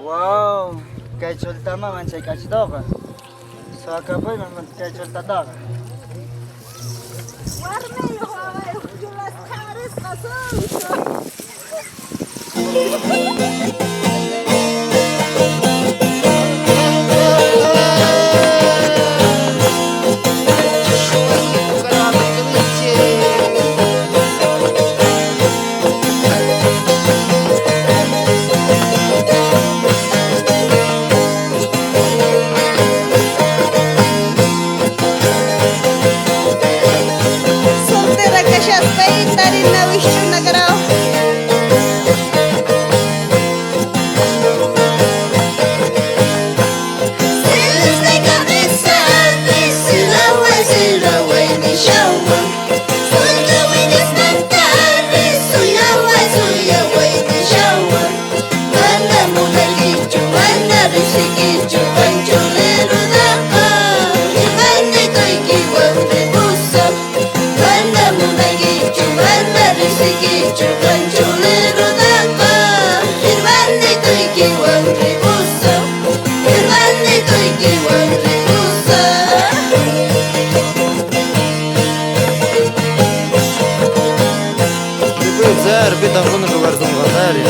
Wow, kay sulta ma man say kasidok. Sa kapoy man kay sulta dok. Warme hawa julas karis kasum. Soltera kashas pai tari na wishu nagarao. Kita pun luar tunggal hari.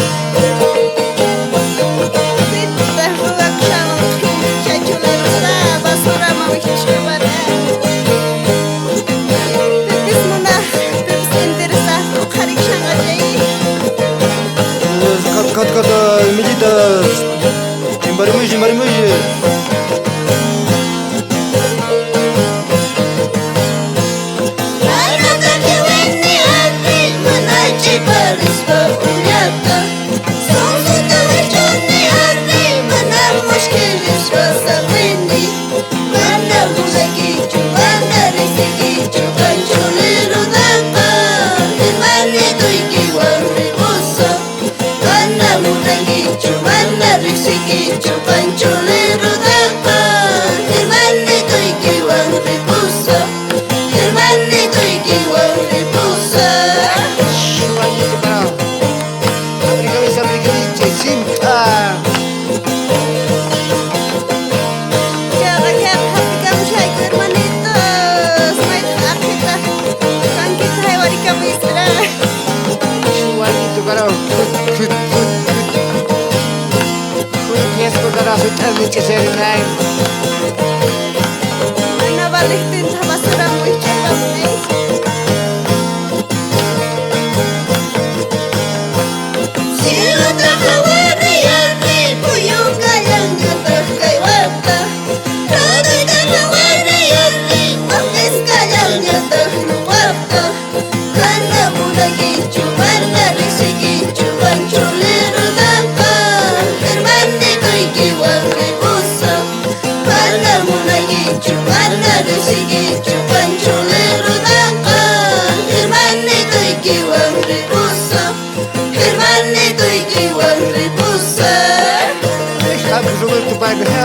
Kat medida jimbarmuji. Mana balik tinta basura muy chapame.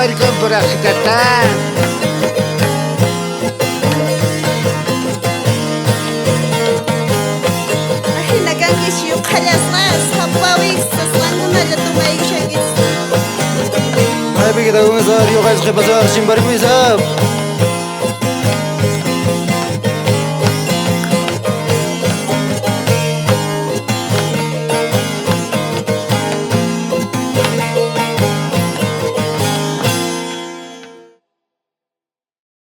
Hari kau berakhir kata. Ahina gangis yuk khalas mas hapawi sasanguna jatumai shagis. Hai kita gumazar yo guys ke bazar jimbarmuji sab.